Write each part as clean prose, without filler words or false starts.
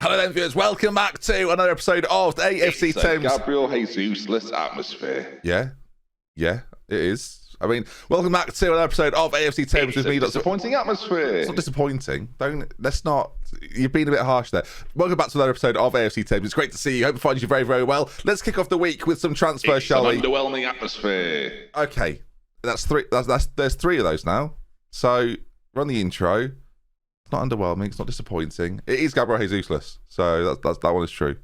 Hello then, viewers. Welcome back to another episode of the AFC Thames. Gabriel Jesus-less atmosphere. Yeah, it is. I mean, welcome back to another episode of AFC Thames with me. Disappointing atmosphere. It's not disappointing. Let's not. You've been a bit harsh there. Welcome back to another episode of AFC Thames. It's great to see you. Hope it finds you very, very well. Let's kick off the week with some transfers, shall we? Underwhelming atmosphere. Okay, that's three. There's three of those now. So run the intro. It's not underwhelming. It's not disappointing. It is Gabriel Jesus-less. So that one is true.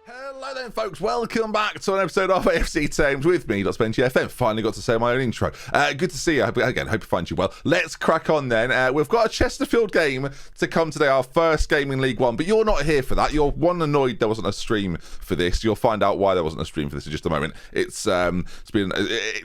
Hello then, folks. Welcome back to an episode of AFC Thames with me, DoctorBenjyFM. Finally got to say my own intro. Good to see you. Hope it finds you well. Let's crack on then. We've got a Chesterfield game to come today, our first game in League One, but you're not here for that. You're annoyed there wasn't a stream for this. You'll find out why there wasn't a stream for this in just a moment. It's been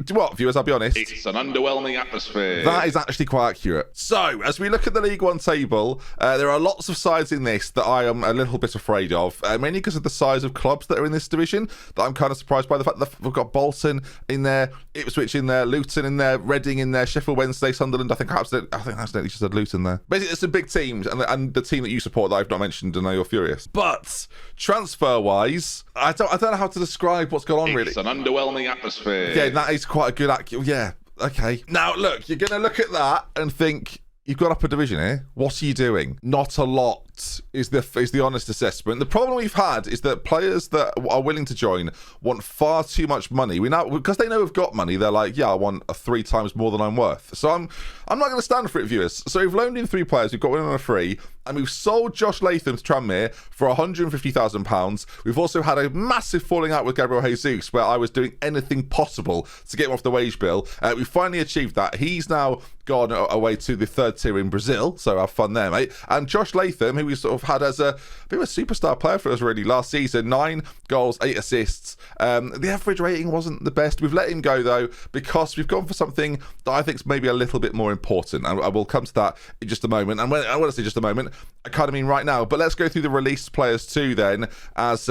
what, viewers? I'll be honest. It's an underwhelming atmosphere. That is actually quite accurate. So, as we look at the League One table, there are lots of sides in this that I am a little bit afraid of, mainly because of the size of clubs that are in this division, that I'm kind of surprised by the fact that we've got Bolton in there, Ipswich in there, Luton in there, Reading in there, Sheffield Wednesday, Sunderland. I think I accidentally just said Luton there. Basically, it's some big teams, and the team that you support that I've not mentioned, and I know you're furious. But transfer-wise, I don't know how to describe what's going on, really. It's an underwhelming atmosphere. Yeah, that is quite a good yeah, okay. Now, look, you're going to look at that and think, you've got up a division here. What are you doing? Not a lot is the honest assessment. The problem we've had is that players that are willing to join want far too much money. We now, because they know we've got money, they're like, yeah, I want 3 times more than I'm worth. So I'm not going to stand for it, viewers. So we've loaned in 3 players. We've got one on a free, and we've sold Josh Latham to Tranmere for £150,000. We've also had a massive falling out with Gabriel Jesus, where I was doing anything possible to get him off the wage bill. We finally achieved that. He's now gone away to the 3rd tier in Brazil, so have fun there, mate. And Josh Latham, who we sort of had as a bit of a superstar player for us really last season, 9 goals, 8 assists. The average rating wasn't the best. We've let him go though, because we've gone for something that I think is maybe a little bit more important, and I will come to that in just a moment. And when I want to say just a moment, I kind of mean right now. But let's go through the released players too then, as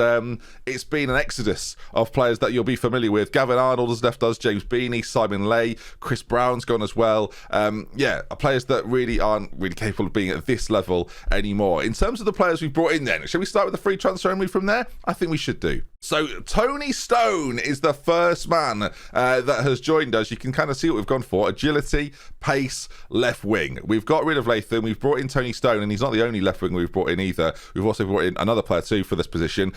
it's been an exodus of players that you'll be familiar with. Gavin Arnold has left us, James Beanie, Simon Lay, Chris Brown's gone as well. Players that really aren't really capable of being at this level anymore. In terms of the players we brought in then, shall we start with the free transfer and move from there? I think we should do. So Tony Stone is the first man that has joined us. You can kind of see what we've gone for. Agility, pace, left wing. We've got rid of Latham. We've brought in Tony Stone, and he's not the only left wing we've brought in either. We've also brought in another player too for this position.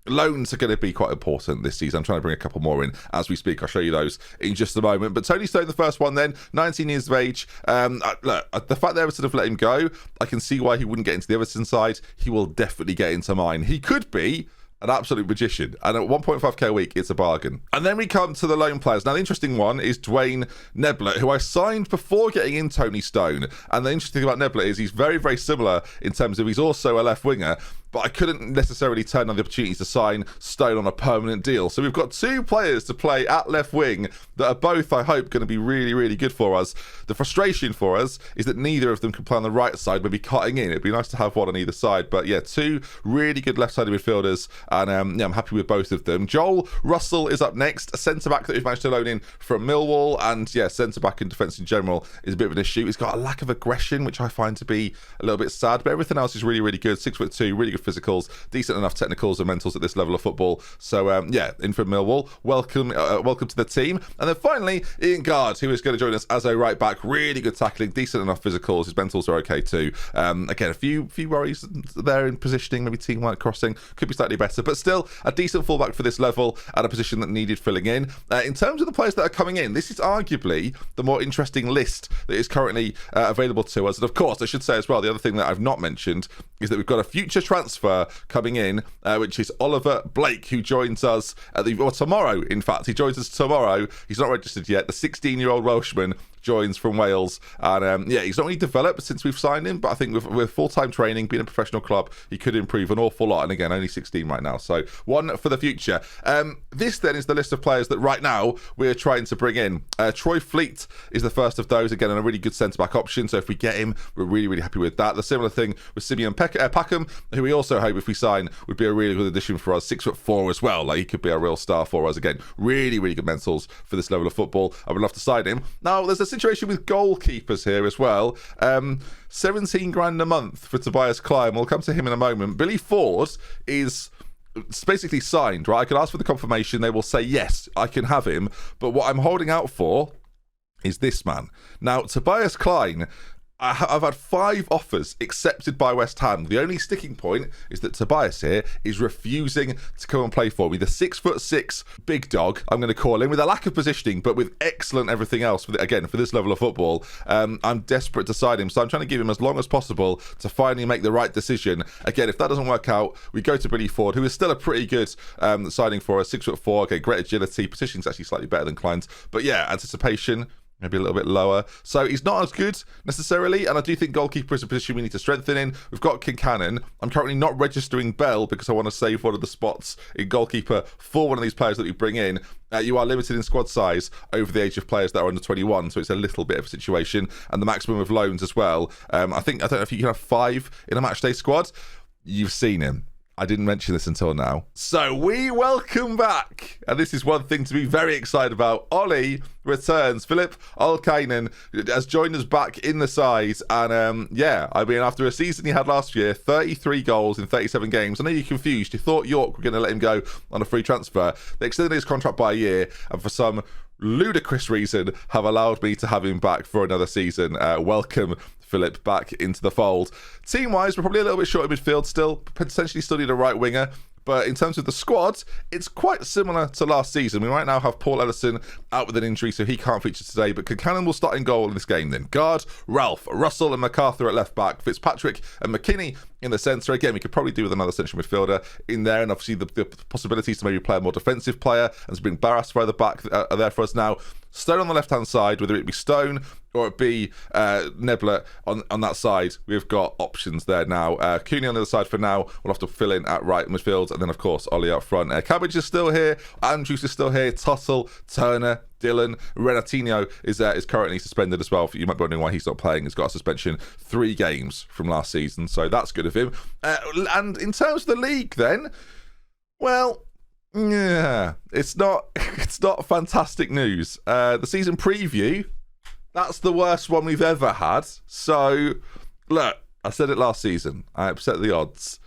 Loans are going to be quite important this season. I'm trying to bring a couple more in as we speak. I'll show you those in just a moment. But Tony Stone, the first one then, 19 years of age. Look, the fact they ever sort of let him go, I can see why he wouldn't get into the Everton side. He will definitely get into mine. He could be an absolute magician, and at 1.5k a week, it's a bargain. And then we come to the loan players. Now, the interesting one is Dwayne Neblett, who I signed before getting in Tony Stone. And the interesting thing about Neblett is he's very, very similar in terms of he's also a left winger, but I couldn't necessarily turn on the opportunity to sign Stone on a permanent deal. So we've got 2 players to play at left wing that are both, I hope, going to be really, really good for us. The frustration for us is that neither of them can play on the right side, maybe cutting in. It'd be nice to have one on either side. But yeah, 2 really good left-sided midfielders, and I'm happy with both of them. Joel Russell is up next, a centre-back that we've managed to loan in from Millwall, and yeah, centre-back in defence in general is a bit of an issue. He's got a lack of aggression, which I find to be a little bit sad, but everything else is really, really good. 6'2", really good physicals, decent enough technicals and mentals at this level of football. So in from Millwall, welcome to the team. And then finally, Ian Gard, who is going to join us as a right back. Really good tackling, decent enough physicals. His mentals are okay too. Again, a few worries there in positioning, maybe teamwork, crossing could be slightly better, but still a decent fullback for this level at a position that needed filling in. In terms of the players that are coming in, this is arguably the more interesting list that is currently available to us. And of course, I should say as well, the other thing that I've not mentioned is that we've got a future transfer coming in, which is Oliver Blake, who joins us tomorrow. In fact, he joins us tomorrow. He's not registered yet. The 16-year-old Welshman joins from Wales. And yeah, he's not really developed since we've signed him, but I think with full-time training, being a professional club, he could improve an awful lot. And again, only 16 right now. So one for the future. This then is the list of players that right now we're trying to bring in. Troy Fleet is the first of those. Again, and a really good centre-back option. So if we get him, we're really, really happy with that. The similar thing with Simeon Packham, who we also hope if we sign would be a really good addition for us. 6'4" as well. Like, he could be a real star for us. Again, really, really good mentals for this level of football. I would love to sign him. Now, there's a situation with goalkeepers here as well. 17 grand a month for Tobias Klein. We'll come to him in a moment. Billy Ford is basically signed, right? I could ask for the confirmation. They will say, yes, I can have him. But what I'm holding out for is this man. Now, Tobias Klein, I've had 5 offers accepted by West Ham. The only sticking point is that Tobias here is refusing to come and play for me. The 6'6" big dog, I'm going to call him, with a lack of positioning, but with excellent everything else. Again, for this level of football, I'm desperate to sign him. So I'm trying to give him as long as possible to finally make the right decision. Again, if that doesn't work out, we go to Billy Ford, who is still a pretty good signing for us. 6'4", okay, great agility. Positioning's actually slightly better than Klein's. But yeah, anticipation, maybe a little bit lower. So he's not as good necessarily, and I do think goalkeeper is a position we need to strengthen in. We've got Canon. I'm currently not registering Bell because I want to save one of the spots in goalkeeper for one of these players that we bring in. You are limited in squad size over the age of players that are under 21, so it's a little bit of a situation. And the maximum of loans as well. I don't know if you can have 5 in a matchday squad. You've seen him. I didn't mention this until now. So we welcome back, and this is one thing to be very excited about. Ollie returns. Philip Olkainen has joined us back in the side. And yeah, I mean, after a season he had last year, 33 goals in 37 games. I know you're confused. You thought York were going to let him go on a free transfer. They extended his contract by a year, and for some ludicrous reason have allowed me to have him back for another season. Welcome, Philip, back into the fold. Team-wise, we're probably a little bit short of midfield still. Potentially still need a right winger. But in terms of the squad, it's quite similar to last season. We right now have Paul Ellison out with an injury, so he can't feature today. But Cannon will start in goal in this game then. Guard, Ralph, Russell and MacArthur at left back. Fitzpatrick and McKinney in the centre. Again, we could probably do with another central midfielder in there. And obviously the possibilities to maybe play a more defensive player and to bring Barras further back are there for us now. Stone on the left-hand side, whether it be Stone or it be Nebula on that side, we've got options there now. Cooney on the other side for now. We'll have to fill in at right midfield. And then, of course, Ollie up front. Cabbage is still here. Andrews is still here. Tuttle, Turner, Dylan. Renatinho is currently suspended as well. You might be wondering why he's not playing. He's got a suspension 3 games from last season. So that's good of him. And in terms of the league then, well, yeah, it's not fantastic news. The season preview, that's the worst one we've ever had. So, look, I said it last season. I upset the odds.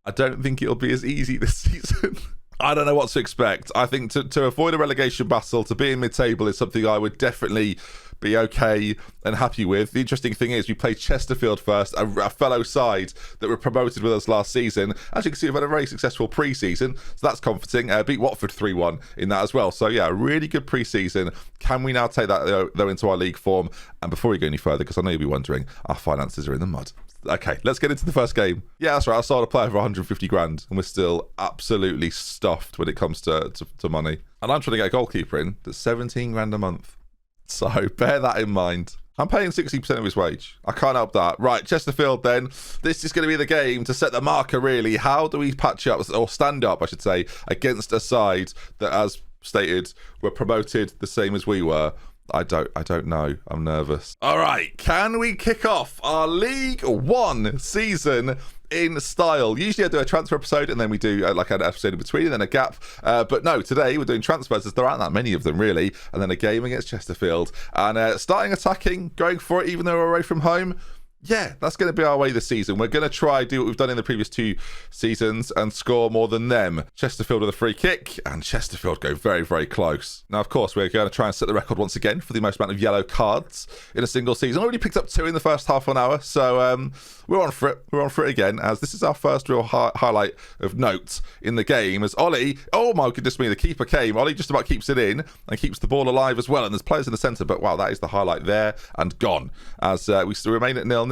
I don't think it'll be as easy this season. I don't know what to expect. I think to avoid a relegation battle, to be in mid-table is something I would definitely be okay and happy with. The interesting thing is we played Chesterfield first, a fellow side that were promoted with us last season. As you can see, we've had a very successful pre-season, so that's comforting. Beat Watford 3-1 in that as well. So yeah, really good pre-season. Can we now take that though into our league form? And before we go any further, because I know you'll be wondering, our finances are in the mud. Okay, let's get into the first game. Yeah, that's right. I sold a player for 150 grand, and we're still absolutely stuffed when it comes to money. And I'm trying to get a goalkeeper in that's 17 grand a month. So bear that in mind. I'm paying 60% of his wage. I can't help that. Right, Chesterfield then. This is going to be the game to set the marker, really. How do we patch up, or stand up, I should say, against a side that, as stated, were promoted the same as we were? I don't know. I'm nervous. All right, can we kick off our League One season in style? Usually I do a transfer episode and then we do like an episode in between and then a gap. But no, today we're doing transfers as there aren't that many of them really. And then a game against Chesterfield. And starting attacking, going for it even though we're away from home. Yeah, that's going to be our way this season. We're going to try do what we've done in the previous 2 seasons and score more than them. Chesterfield with a free kick, and Chesterfield go very, very close. Now, of course, we're going to try and set the record once again for the most amount of yellow cards in a single season. Already picked up 2 in the first half an hour, so we're on for it. We're on for it again, as this is our first real highlight of note in the game. As Ollie, oh my goodness me, the keeper came. Ollie just about keeps it in and keeps the ball alive as well. And there's players in the centre, but wow, that is the highlight there and gone. As we still remain at 0-0.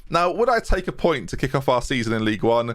Now, would I take a point to kick off our season in League One?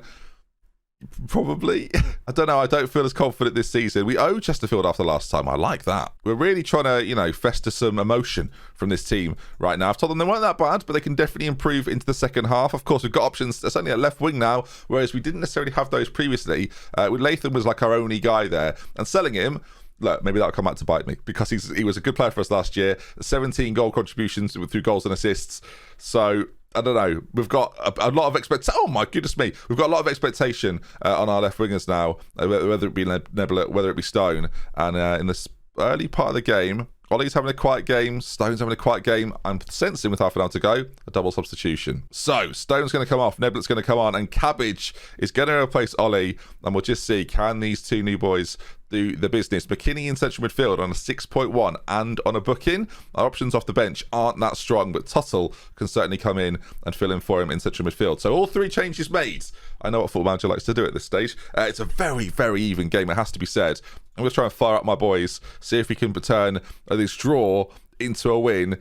Probably. I don't know. I don't feel as confident this season. We owe Chesterfield after last time. I like that. We're really trying to, fester some emotion from this team right now. I've told them they weren't that bad, but they can definitely improve into the second half. Of course, we've got options. There's only a left wing now, whereas we didn't necessarily have those previously. With Latham was like our only guy there. And selling him, look, maybe that'll come back to bite me because he was a good player for us last year. 17 goal contributions through goals and assists. So I don't know. We've got a lot of expectation. Oh my goodness me! We've got a lot of expectation on our left wingers now, whether it be Nebula, whether it be Stone. And in this early part of the game, Ollie's having a quiet game. Stone's having a quiet game. I'm sensing with half an hour to go, a double substitution. So Stone's going to come off, Nebula's going to come on, and Cabbage is going to replace Ollie. And we'll just see, can these two new boys do the business? McKinney in central midfield on a 6.1 and on a booking. Our options off the bench aren't that strong, but Tuttle can certainly come in and fill in for him in central midfield. So all three changes made. I know what Football Manager likes to do at this stage. It's a very, very even game, it has to be said. I'm going to try and fire up my boys, see if we can turn this draw into a win.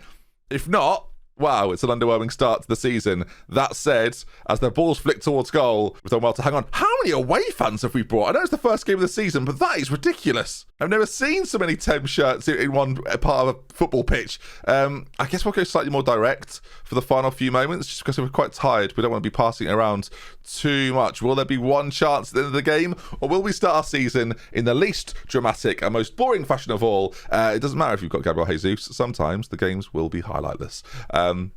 If not, wow, it's an underwhelming start to the season. That said, as the balls flick towards goal, we've done well to hang on. How many away fans have we brought? I know it's the first game of the season, but that is ridiculous. I've never seen so many Thames shirts in one part of a football pitch. I guess we'll go slightly more direct for the final few moments, just because we're quite tired. We don't want to be passing it around too much. Will there be one chance at the end of the game, or will we start our season in the least dramatic and most boring fashion of all? It doesn't matter if you've got Gabriel Jesus. Sometimes the games will be highlightless.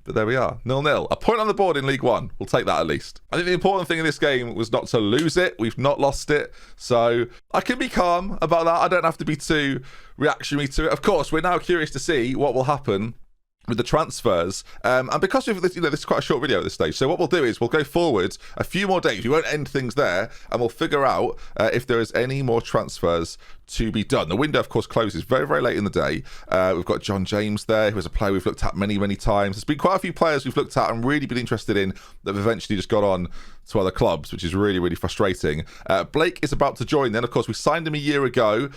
But there we are, 0-0. A point on the board in League One. We'll take that at least. I think the important thing in this game was not to lose it. We've not lost it. So I can be calm about that. I don't have to be too reactionary to it. Of course, we're now curious to see what will happen with the transfers, and because we've this is quite a short video at this stage, so what we'll do is we'll go forward a few more days. We won't end things there, and we'll figure out if there is any more transfers to be done. The window, of course, closes very, very late in the day. We've got John James there, who's a player we've looked at many, many times. There's been quite a few players we've looked at and really been interested in that have eventually just got on to other clubs, which is really, really frustrating. Blake is about to join then. Of course, we signed him a year ago.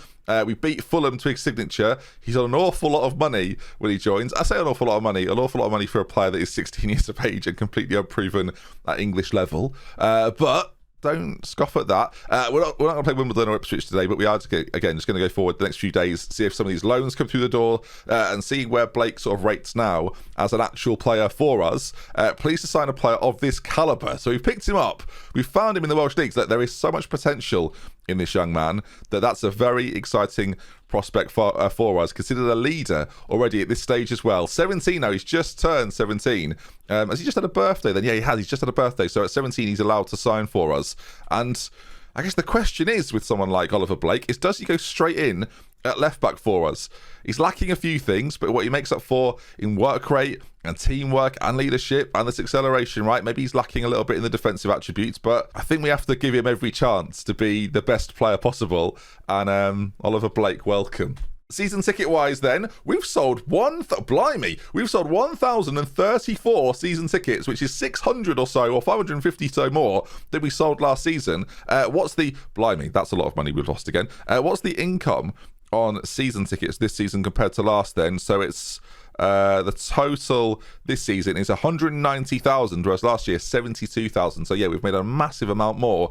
We beat Fulham to his signature. He's on an awful lot of money when he joins. I say an awful lot of money for a player that is 16 years of age and completely unproven at English level. But don't scoff at that. We're not going to play Wimbledon or Ipswich today, but we are, again, just going to go forward the next few days, see if some of these loans come through the door, and see where Blake sort of rates now as an actual player for us. Pleased to sign a player of this calibre. So we've picked him up. We've found him in the Welsh Leagues. That there is so much potential in this young man that's a very exciting prospect for us, considered a leader already at this stage as well. 17 now, he's just turned 17. Has he just had a birthday then? Yeah, he has. He's just had a birthday. So at 17, he's allowed to sign for us. And I guess the question is, with someone like Oliver Blake, is does he go straight in at left back for us? He's lacking a few things, but what he makes up for in work rate and teamwork and leadership and this acceleration, right? Maybe he's lacking a little bit in the defensive attributes, but I think we have to give him every chance to be the best player possible. And Oliver Blake, welcome. Season ticket wise then, we've sold we've sold 1,034 season tickets, which is 600 or so, or 550 so more than we sold last season. That's a lot of money we've lost again. What's the income on season tickets this season compared to last then? So it's the total this season is 190,000, whereas last year 72,000. So yeah, we've made a massive amount more.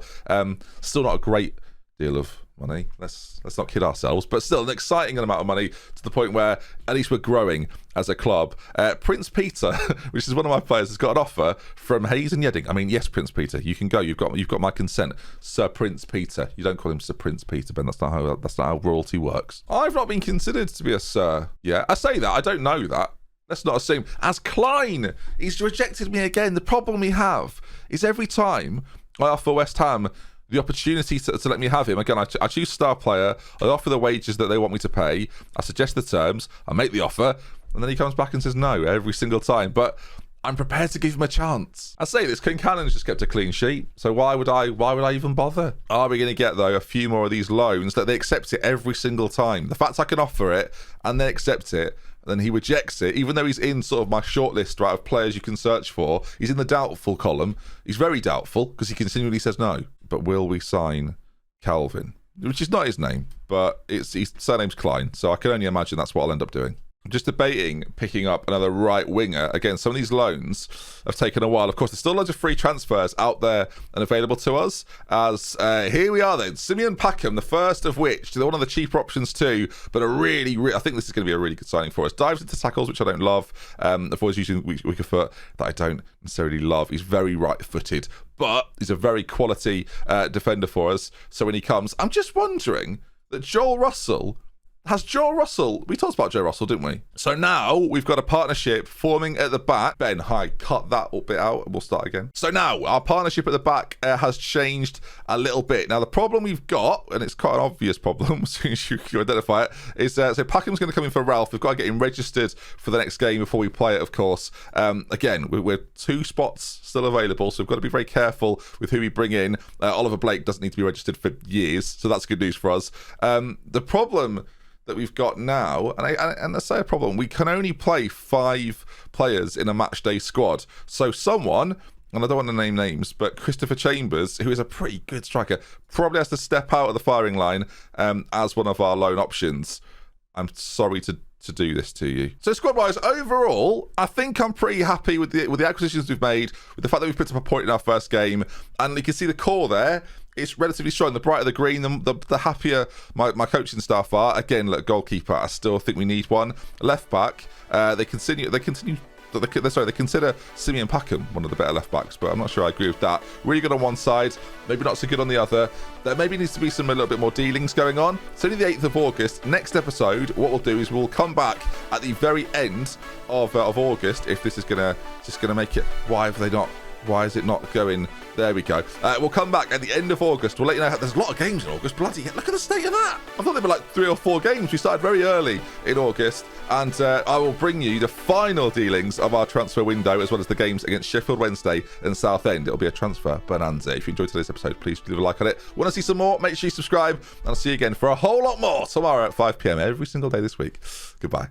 Still not a great deal of money. Let's not kid ourselves, but still an exciting amount of money to the point where at least we're growing as a club. Prince Peter, which is one of my players, has got an offer from Hayes and Yedding. I mean, yes, Prince Peter, you can go. You've got my consent, Sir Prince Peter. You don't call him Sir Prince Peter, Ben. That's not how royalty works. I've not been considered to be a Sir. Yeah, I say that. I don't know that. Let's not assume. As Klein, he's rejected me again. The problem we have is every time I offer West Ham the opportunity to let me have him. Again, I choose star player, I offer the wages that they want me to pay, I suggest the terms, I make the offer, and then he comes back and says no every single time. But I'm prepared to give him a chance. I say this, Cannon's just kept a clean sheet, so why would I even bother? Are we going to get, though, a few more of these loans that they accept it every single time? The fact I can offer it and they accept it, then he rejects it, even though he's in sort of my shortlist, right, of players you can search for. He's in the doubtful column. He's very doubtful because he continually says no. But will we sign Calvin? Which is not his name, but his surname's Klein, so I can only imagine that's what I'll end up doing. I'm just debating picking up another right winger. Again, some of these loans have taken a while. Of course, there's still loads of free transfers out there and available to us. As here we are then, Simeon Packham, the first of which, they're one of the cheaper options too, but a really, I think this is going to be a really good signing for us. Dives into tackles, which I don't love. I've always used weaker foot that I don't necessarily love. He's very right-footed, but he's a very quality defender for us. So when he comes, I'm just wondering that Joel Russell, we talked about Joe Russell, didn't we? So now we've got a partnership forming at the back. Ben, hi, cut that bit out and we'll start again. So now our partnership at the back has changed a little bit. Now the problem we've got, and it's quite an obvious problem as soon as you identify it, is so Packham's going to come in for Ralph. We've got to get him registered for the next game before we play it, of course. Again, we're 2 spots still available, so we've got to be very careful with who we bring in. Oliver Blake doesn't need to be registered for years, so that's good news for us. The problem that we've got now, and I say a problem, we can only play 5 players in a match day squad. So someone, and I don't want to name names, but Christopher Chambers, who is a pretty good striker, probably has to step out of the firing line as one of our loan options. I'm sorry to do this to you. So squad-wise, overall, I think I'm pretty happy with the acquisitions we've made, with the fact that we've picked up a point in our first game, and you can see the core there. It's relatively strong. The brighter the green, the happier my coaching staff are. Again, look, goalkeeper, I still think we need one. Left back, they consider Simeon Packham one of the better left backs, but I'm not sure I agree with that. Really good on one side, maybe not so good on the other. There maybe needs to be a little bit more dealings going on. It's only the 8th of August. Next episode, what we'll do is we'll come back at the very end of August, if this is gonna make it. Why is it not going? There we go. We'll come back at the end of August. We'll let you know. There's a lot of games in August. Bloody hell, look at the state of that. I thought there were like 3 or 4 games. We started very early in August. And I will bring you the final dealings of our transfer window, as well as the games against Sheffield Wednesday and Southend. It'll be a transfer bonanza. If you enjoyed today's episode, please leave a like on it. Want to see some more? Make sure you subscribe. And I'll see you again for a whole lot more tomorrow at 5 p.m. every single day this week. Goodbye.